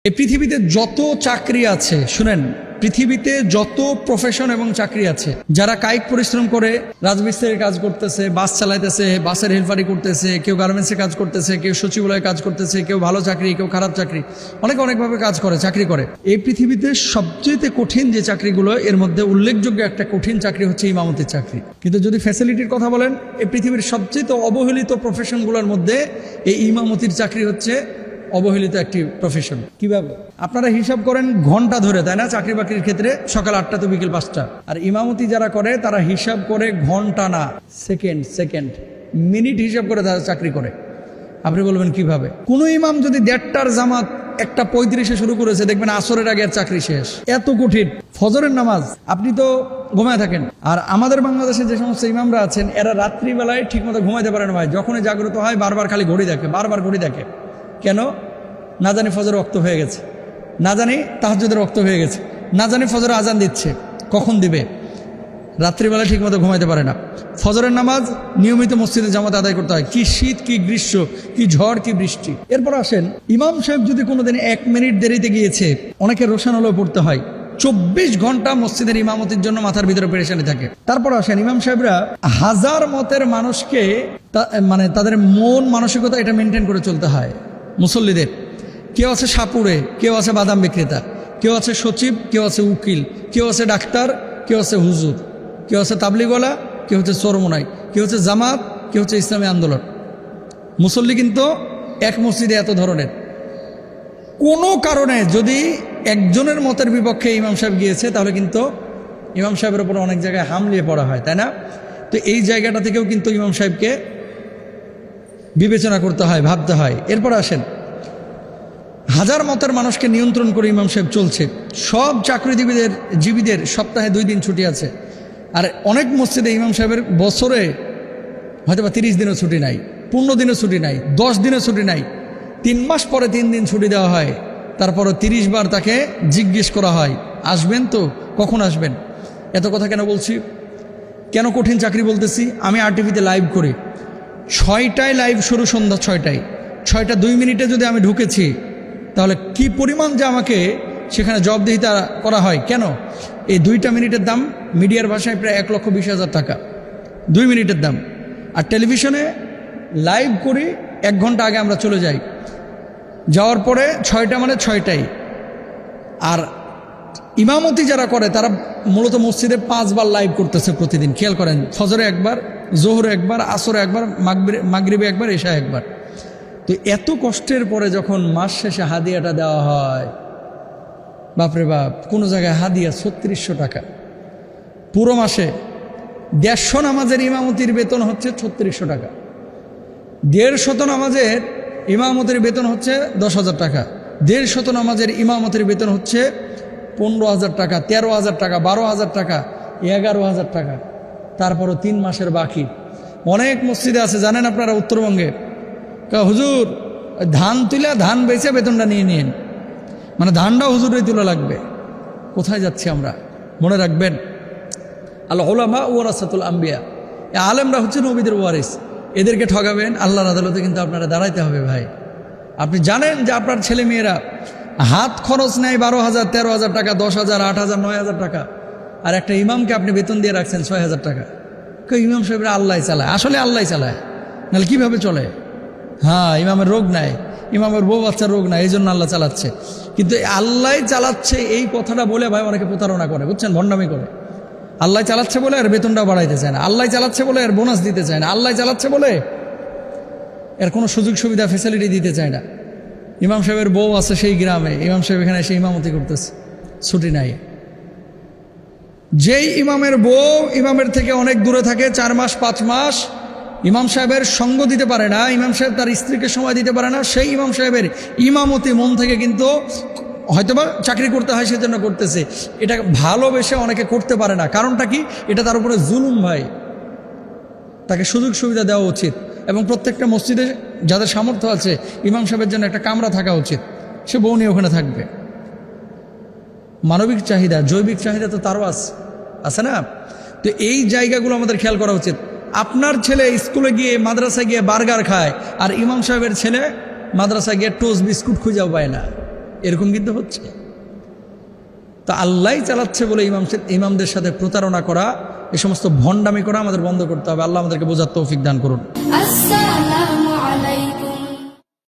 এই পৃথিবীতে যত চাকরি আছে, শুনেন, পৃথিবীতে যত প্রফেশন এবং চাকরি আছে, যারা কায়িক পরিশ্রম করে রাজমিস্ত্রির কাজ করতেছে, বাস চালাইতেছে, বাসের হেলফারি করতেছে, কেউ গার্মেন্টসে কাজ করতেছে, কেউ সচিবালয়ে কাজ করতেছে, কেউ ভালো চাকরি, কেউ খারাপ চাকরি, অনেকভাবে কাজ করে, চাকরি করে। এই পৃথিবীতে সবচেয়ে কঠিন যে চাকরিগুলো, এর মধ্যে উল্লেখযোগ্য একটা কঠিন চাকরি হচ্ছে ইমামতির চাকরি। কিন্তু যদি ফ্যাসিলিটির কথা বলেন, এই পৃথিবীর সবচেয়ে অবহেলিত প্রফেশনগুলোর মধ্যে এই ইমামতির চাকরি হচ্ছে অবহেলিত একটি প্রফেশন। কিভাবে আপনারা হিসাব করেন? ঘন্টা ধরে, তাই না? চাকরি বাকরির ক্ষেত্রে সকাল 8টা তো বিকেল 5টা। আর ইমামতি যারা করে তারা হিসাব করে ঘন্টা না, সেকেন্ড মিনিট হিসাব করে তারা চাকরি করে। আপনি বলবেন কিভাবে? কোন ইমাম যদি 1:30টার জামাত 1:35-এ শুরু করেছে, দেখবেন আসরের আগে আর চাকরি শেষ। এত কঠিন। ফজরের নামাজ আপনি তো ঘুমায় থাকেন, আর আমাদের বাংলাদেশে যে সমস্ত ইমামরা আছেন এরা রাত্রিবেলায় ঠিকমতো ঘুমাইতে পারে না ভাই। যখনই জাগ্রত হয় বারবার খালি ঘড়ি দেখে, বারবার ঘড়ি দেখে। কেন? না জানি ফজর রক্ত হয়ে গেছে, না জানি তাহাজ্জুদের রক্ত হয়ে গেছে, না জানি ফজর আজান দিচ্ছে, কখন দিবে। রাত্রিবেলা ঠিকমতো ঘুমাইতে পারে না। ফজরের নামাজ নিয়মিত মসজিদে জামাতে আদায় করতে হয়। কি শীত, কি গ্রীষ্ম, কি ঝড়, কি বৃষ্টি। এরপর আসেন, ইমাম সাহেব যদি কোনোদিন 1 মিনিট দেরিতে গিয়েছে, অনেকে রোশান হলেও পড়তে হয়। 24 ঘন্টা মসজিদের ইমামতির জন্য মাথার ভিতরে পেরেশানি থাকে। তারপর আসেন, ইমাম সাহেবরা হাজার মতের মানুষকে মানে তাদের মন মানসিকতা এটা মেনটেন করে চলতে হয়। মুসল্লিদের কেউ আছে সাপুড়ে, কেউ আছে বাদাম বিক্রেতা, কেউ আছে সচিব, কেউ আছে উকিল, কেউ আছে ডাক্তার, কেউ আছে হুজুর, কেউ আছে তাবলিগওয়ালা, কেউ হচ্ছে চরমোনাই, কেউ হচ্ছে জামাত, কেউ হচ্ছে ইসলামী আন্দোলন। মুসল্লি কিন্তু এক মসজিদে এত ধরনের। কোনো কারণে যদি একজনের মতের বিপক্ষে ইমাম সাহেব গিয়েছে, তাহলে কিন্তু ইমাম সাহেবের উপর অনেক জায়গায় হামলিয়ে পড়া হয়, তাই না? তো এই জায়গাটা থেকেও কিন্তু ইমাম সাহেবকে বিবেচনা করতে হয়, ভাবতে হয়। এরপর আসেন, হাজার মতের মানুষকে নিয়ন্ত্রণ করে ইমাম সাহেব চলছে। সব চাকরিজীবীদের সপ্তাহে 2 দিন ছুটি আছে। আর অনেক মসজিদে ইমাম সাহেবের বছরে হয়তো বা 30 দিনও ছুটি নাই, 15 দিনও ছুটি নাই, 10 দিনও ছুটি নাই। 3 মাস পরে 3 দিন ছুটি দেওয়া হয়। তারপরও 30 বার তাকে জিজ্ঞেস করা হয়, আসবেন তো, কখন আসবেন? এত কথা কেন বলছি? কেন কঠিন চাকরি বলতেছি? আমি RTVতে লাইভ করি, 6টায় লাইভ শুরু, সন্ধ্যা 6টায়। 6টা 2 মিনিটে যদি আমি ঢুকেছি, তাহলে কি পরিমাণ যে আমাকে সেখানে জবাবদিহিতা করা হয়। কেন? এই 2টা মিনিটের দাম মিডিয়ার ভাষায় প্রায় 1,20,000 টাকা, 2 মিনিটের দাম। আর টেলিভিশনে লাইভ করি 1 ঘন্টা আগে আমরা চলে যাই, যাওয়ার পরে 6টা মানে 6টায়। আর ইমামতি যারা করে তারা মূলত মসজিদে 5 বার লাইভ করতেছে প্রতিদিন। খেয়াল করেন, ফজরে 1 বার, জোহরে 1 বার, আসরে 1 বার, মাগরিবে 1 বার, এশায় 1 বার। তো এত কষ্টের পরে যখন মাস শেষে হাদিয়াটা দেওয়া হয়, বাপরে বাপ, কোনো জায়গায় হাদিয়া 3600 টাকা। পুরো মাসে 150 নামাজের ইমামতির বেতন হচ্ছে 3600 টাকা। 150 নামাজের ইমামতির বেতন হচ্ছে 10,000 টাকা। 150 নামাজের ইমামতির বেতন হচ্ছে 15,000 টাকা, 13,000 টাকা, 12,000 টাকা, 11,000 টাকা। তারপরও 3 মাসের বাকি। অনেক মসজিদে আছে জানেন আপনারা, উত্তরবঙ্গে, হুজুর ধান তুলে ধান বেচে বেতনটা নিয়ে নিন, মানে ধানটাও হুজুরেই তুলে লাগবে। কোথায় যাচ্ছি আমরা? মনে রাখবেন, আল উলামা ওয়ারাসাতুল আম্বিয়া, আলেমরা হচ্ছে নবীদের ওয়ারিস। এদেরকে ঠগাবেন, আল্লাহর আদালতে কিন্তু আপনারা দাঁড়াইতে হবে ভাই। আপনি জানেন যে আপনার ছেলে মেয়েরা হাত খরচ নেয় 12,000, 13,000 টাকা, 10,000, 8,000, 9,000 টাকা। আর একটা ইমামকে আপনি বেতন দিয়ে রাখছেন 6,000 টাকা। ইমাম সাহেবরা আল্লাহ চালায়, আসলে আল্লাহ চালায়, নাহলে কীভাবে চলে? হ্যাঁ, ইমামের রোগ নাই, ইমামের বউ বাচ্চার রোগ নাই, এই জন্য আল্লাহ চালাচ্ছে। কিন্তু আল্লাহ চালাচ্ছে এই কথাটা বলে ভাই অনেকে প্রতারণা করে, বুঝছেন, ভণ্ডামি করে। আল্লাহ চালাচ্ছে বলে এর বেতনটাও বাড়াইতে চায় না, আল্লাহ চালাচ্ছে বলে এর বোনাস দিতে চায় না, আল্লাহ চালাচ্ছে বলে এর কোনো সুযোগ সুবিধা ফ্যাসিলিটি দিতে চায় না। ইমাম সাহেবের বউ আছে সেই গ্রামে, ইমাম সাহেব এখানে এসে ইমামতি করতেছে, ছুটি নাই। যেই ইমামের বউ ইমামের থেকে অনেক দূরে থাকে, 4 মাস 5 মাস ইমাম সাহেবের সঙ্গ দিতে পারে না, ইমাম সাহেব তার স্ত্রীকে সময় দিতে পারে না, সেই ইমাম সাহেবের ইমামতি মন থেকে কিন্তু হয়তোবা চাকরি করতে হয় সেজন্য করতেছে, এটা ভালোবেসে অনেকে করতে পারে না। কারণটা কি? এটা তার উপরে জুলুম ভাই। তাকে সুযোগ সুবিধা দেওয়া উচিত, এবং প্রত্যেকটা মসজিদে যাদের সামর্থ্য আছে ইমাম সাহেবের জন্য একটা কামরা থাকা উচিত, সে বউ নিয়ে ওখানে থাকবে। মানবিক চাহিদা, জৈবিক চাহিদা তো তারও আছে না? তো এই জায়গাগুলো আমাদের খেয়াল করা উচিত। আপনার ছেলে স্কুলে গিয়ে মাদ্রাসায় গিয়ে বার্গার খায়, আর ইমাম সাহেবের ছেলে মাদ্রাসায় গিয়ে টোস্ট বিস্কুট খুঁজেও পায় না। এরকম কিন্তু হচ্ছে। তো আল্লাহ চালাচ্ছে বলে ইমামদের সাথে প্রতারণা করা, এই সমস্ত ভণ্ডামি করা আমাদের বন্ধ করতে হবে। আল্লাহ আমাদেরকে বোঝার তৌফিক দান করুন। আসসালামু